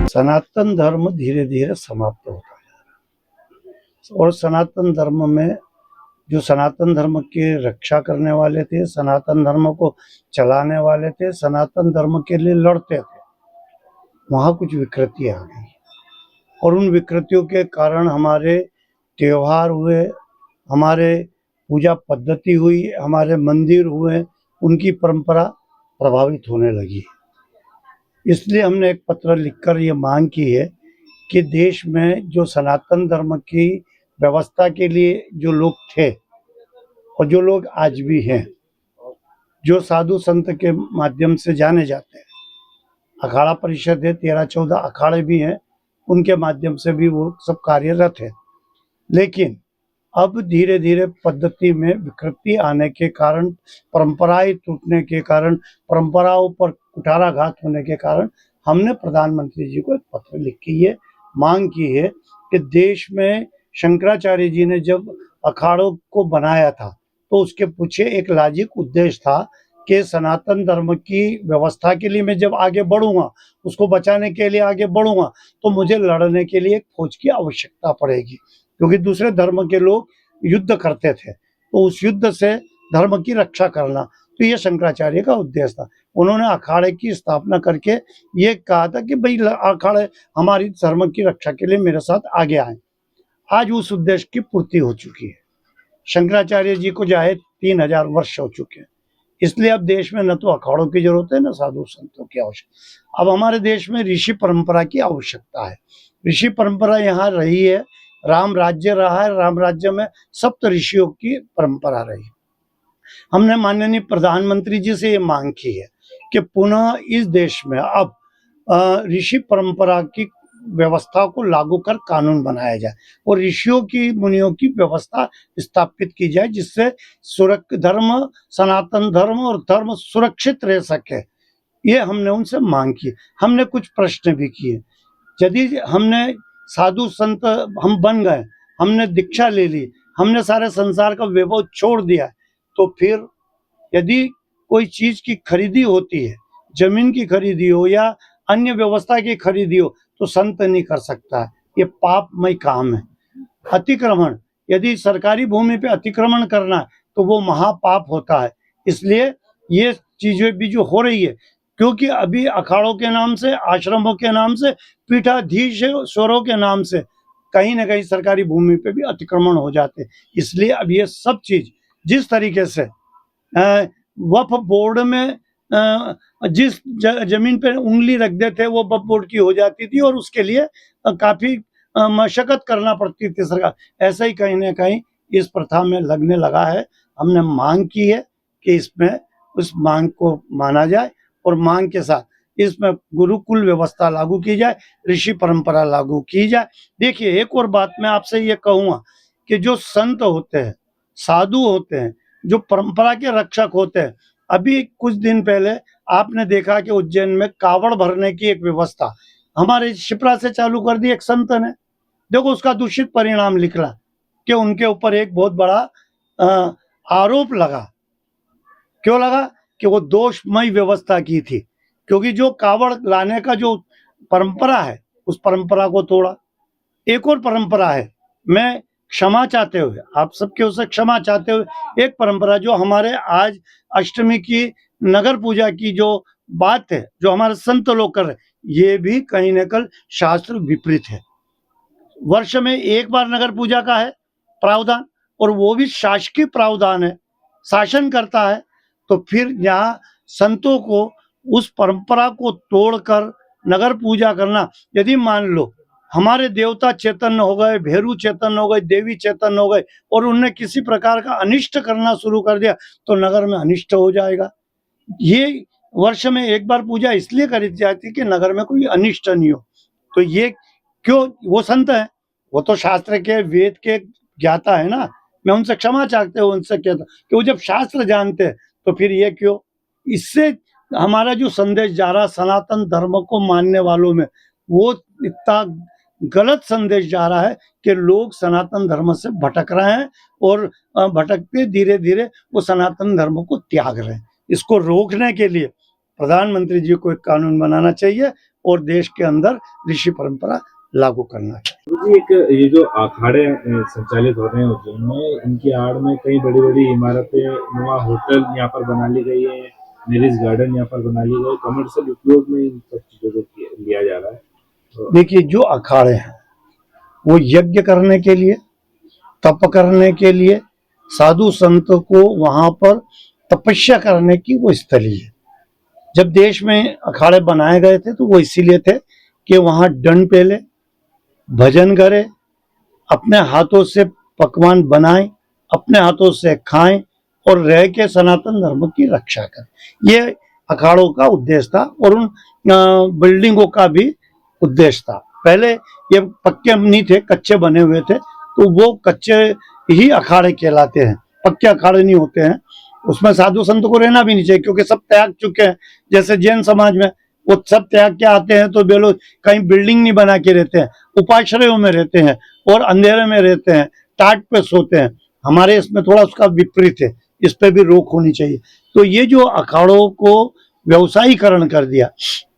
सनातन धर्म धीरे धीरे समाप्त होता है और सनातन धर्म में जो सनातन धर्म की रक्षा करने वाले थे, सनातन धर्म को चलाने वाले थे, सनातन धर्म के लिए लड़ते थे, वहाँ कुछ विकृतियाँ आ गई और उन विकृतियों के कारण हमारे त्योहार हुए, हमारे पूजा पद्धति हुई, हमारे मंदिर हुए, उनकी परंपरा प्रभावित होने लगी। इसलिए हमने एक पत्र लिखकर ये मांग की है कि देश में जो सनातन धर्म की व्यवस्था के लिए जो लोग थे और जो लोग आज भी हैं, जो साधु संत के माध्यम से जाने जाते हैं, अखाड़ा परिषद है, 13-14 अखाड़े भी हैं, उनके माध्यम से भी वो सब कार्यरत है। लेकिन अब धीरे धीरे पद्धति में विकृति आने के कारण, परंपराएं टूटने के कारण, परंपराओं पर कुठाराघात होने के कारण हमने प्रधानमंत्री जी को एक पत्र लिख के ये मांग की है कि देश में शंकराचार्य जी ने जब अखाड़ों को बनाया था तो उसके पीछे एक लॉजिक उद्देश्य था कि सनातन धर्म की व्यवस्था के लिए मैं जब आगे बढ़ूंगा, उसको बचाने के लिए आगे बढ़ूंगा, तो मुझे लड़ने के लिए एक फौज की आवश्यकता पड़ेगी, क्योंकि दूसरे धर्म के लोग युद्ध करते थे, तो उस युद्ध से धर्म की रक्षा करना, तो ये शंकराचार्य का उद्देश्य था। उन्होंने अखाड़े की स्थापना करके ये कहा था कि भाई अखाड़े हमारी धर्म की रक्षा के लिए मेरे साथ आगे आए। आज उस उद्देश्य की पूर्ति हो चुकी है। शंकराचार्य जी को जाए 3000 वर्ष हो चुके हैं। इसलिए अब देश में न तो अखाड़ों की जरूरत है, न साधु संतों की आवश्यकता। अब हमारे देश में ऋषि परंपरा की आवश्यकता है। ऋषि परंपरा यहाँ रही है, राम राज्य रहा है, राम राज्य में सप्त ऋषियों की परंपरा रही। हमने माननीय प्रधानमंत्री जी से ये मांग की है कि पुनः इस देश में अब ऋषि परंपरा की व्यवस्था को लागू कर कानून बनाया जाए और ऋषियों की, मुनियों की व्यवस्था स्थापित की जाए, जिससे धर्म, सनातन धर्म और धर्म सुरक्षित रह सके। ये हमने उनसे मांग की। हमने कुछ प्रश्न भी किए। यदि हमने साधु संत हम बन गए, हमने दीक्षा ले ली, हमने सारे संसार का वैभव छोड़ दिया, तो फिर यदि कोई चीज की खरीदी होती है, जमीन की खरीदी हो या अन्य व्यवस्था की खरीदी हो, तो संत नहीं कर सकता है। ये पापमय काम है। अतिक्रमण, यदि सरकारी भूमि पे अतिक्रमण करना है तो वो महापाप होता है। इसलिए ये चीजें भी जो हो रही है, क्योंकि अभी अखाड़ों के नाम से, आश्रमों के नाम से, पीठाधीश्वरों के नाम से कहीं ना कहीं सरकारी भूमि पे भी अतिक्रमण हो जाते हैं। इसलिए अब ये सब चीज जिस तरीके से वक्फ बोर्ड में जिस जमीन पे उंगली रख देते वो वक्फ बोर्ड की हो जाती थी और उसके लिए काफी मशक्कत करना पड़ती थी सरकार, ऐसा ही कहीं ना कहीं इस प्रथा में लगने लगा है। हमने मांग की है कि इसमें उस मांग को माना जाए और मांग के साथ इसमें गुरुकुल व्यवस्था लागू की जाए, ऋषि परंपरा लागू की जाए। देखिए, एक और बात मैं आपसे ये कहूँगा कि जो संत होते हैं, साधु होते हैं, जो परंपरा के रक्षक होते हैं, अभी कुछ दिन पहले आपने देखा कि उज्जैन में कावड़ भरने की एक व्यवस्था हमारे शिप्रा से चालू कर दी एक संत ने। देखो उसका दूषित परिणाम निकला कि उनके ऊपर एक बहुत बड़ा आरोप लगा। क्यों लगा? कि वो दोषमय व्यवस्था की थी, क्योंकि जो कावड़ लाने का जो परंपरा है उस परंपरा को तोड़ा। एक और परंपरा है, मैं क्षमा चाहते हुए, आप सबके उसे क्षमा चाहते हुए, एक परंपरा जो हमारे आज अष्टमी की नगर पूजा की जो बात है, जो हमारे संत लोग कर रहे, ये भी कहीं न कहीं शास्त्र विपरीत है। वर्ष में एक बार नगर पूजा का है प्रावधान, और वो भी शासकीय प्रावधान है, शासन करता है। तो फिर यहाँ संतों को उस परंपरा को तोड़कर नगर पूजा करना, यदि मान लो हमारे देवता चेतन हो गए, भैरू चेतन हो गए, देवी चेतन हो गए और उनने किसी प्रकार का अनिष्ट करना शुरू कर दिया, तो नगर में अनिष्ट हो जाएगा। ये वर्ष में एक बार पूजा इसलिए करी जाती है कि नगर में कोई अनिष्ट नहीं हो। तो ये क्यों, वो संत है, वो तो शास्त्र के, वेद के ज्ञाता है ना। मैं उनसे क्षमा चाहते हूँ, उनसे कहता कि वो जब शास्त्र जानते हैं तो फिर ये क्यों। इससे हमारा जो संदेश जा रहा सनातन धर्म को मानने वालों में, वो इतना गलत संदेश जा रहा है कि लोग सनातन धर्म से भटक रहे हैं और भटकते धीरे धीरे वो सनातन धर्म को त्याग रहे हैं। इसको रोकने के लिए प्रधानमंत्री जी को एक कानून बनाना चाहिए और देश के अंदर ऋषि परंपरा लागू करना चाहिए। जी, एक ये जो अखाड़े संचालित हो रहे हैं उज्जैन में, इनकी आड़ में कई बड़ी बड़ी इमारतें नुमा होटल यहाँ पर बना ली गई है, मैरिज गार्डन यहाँ पर बना ली गई, कमर्शियल उपयोग में इन सब चीजों को लिया जा रहा है। तो देखिए, जो अखाड़े हैं वो यज्ञ करने के लिए, तप करने के लिए, साधु संत को वहां पर तपस्या करने की वो स्थली है। जब देश में अखाड़े बनाए गए थे तो वो इसीलिए थे कि वहां दंड पेले, भजन करे, अपने हाथों से पकवान बनाएं, अपने हाथों से खाएं और रह के सनातन धर्म की रक्षा करें। ये अखाड़ों का उद्देश्य था और उन बिल्डिंगों का भी उद्देश्य था। पहले ये पक्के नहीं थे, कच्चे बने हुए थे, तो वो कच्चे ही अखाड़े कहलाते हैं, पक्के अखाड़े नहीं होते हैं। उसमें साधु संत को रहना भी नहीं चाहिए क्योंकि सब त्याग चुके हैं। जैसे जैन समाज में वो सब त्याग के आते हैं तो वे लोग कहीं बिल्डिंग नहीं बना के रहते हैं, उपाश्रयों में रहते हैं और अंधेरे में रहते हैं, टाट पे सोते हैं। हमारे इसमें थोड़ा उसका विपरीत है, इस पे भी रोक होनी चाहिए। तो ये जो अखाड़ों को व्यवसायीकरण कर दिया,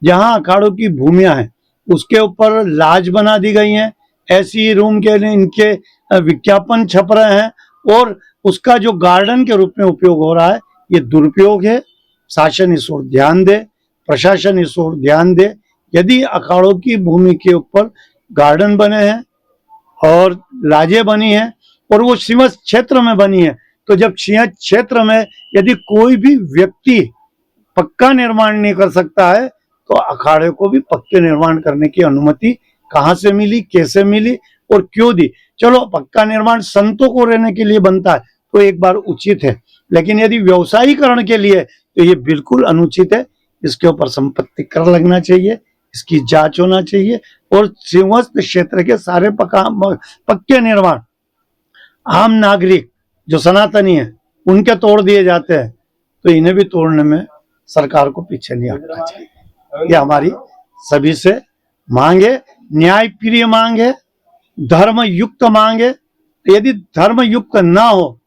जहां अखाड़ों की भूमियां हैं उसके ऊपर लाज बना दी गई है, ऐसी रूम के लिए इनके विज्ञापन छप रहे हैं और उसका जो गार्डन के रूप में उपयोग हो रहा है ये दुरुपयोग है। शासन इस ओर ध्यान दे, प्रशासन इस ओर ध्यान दे। यदि अखाड़ों की भूमि के ऊपर गार्डन बने हैं और लाजें बनी हैं और वो सीमित क्षेत्र में बनी है, तो जब सीमित क्षेत्र में यदि कोई भी व्यक्ति पक्का निर्माण नहीं कर सकता है तो अखाड़े को भी पक्के निर्माण करने की अनुमति कहाँ से मिली, कैसे मिली और क्यों दी? चलो, पक्का निर्माण संतों को रहने के लिए बनता है तो एक बार उचित है, लेकिन यदि व्यवसायीकरण के लिए तो ये बिल्कुल अनुचित है। इसके ऊपर संपत्ति कर लगना चाहिए, इसकी जांच होना चाहिए और सिंहस्थ क्षेत्र के सारे पक्के निर्माण आम नागरिक जो सनातनी है उनके तोड़ दिए जाते हैं, तो इन्हें भी तोड़ने में सरकार को पीछे नहीं हटना चाहिए। ये हमारी सभी से मांग है, न्याय प्रिय मांग है, धर्म युक्त मांग है। यदि धर्म युक्त ना हो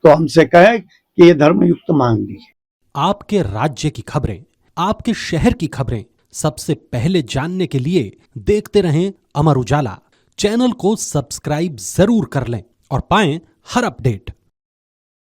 तो हमसे कहे कि ये धर्म युक्त मांग ली है। आपके राज्य की खबरें, आपके शहर की खबरें सबसे पहले जानने के लिए देखते रहें अमर उजाला। चैनल को सब्सक्राइब जरूर कर लें और पाएं हर अपडेट।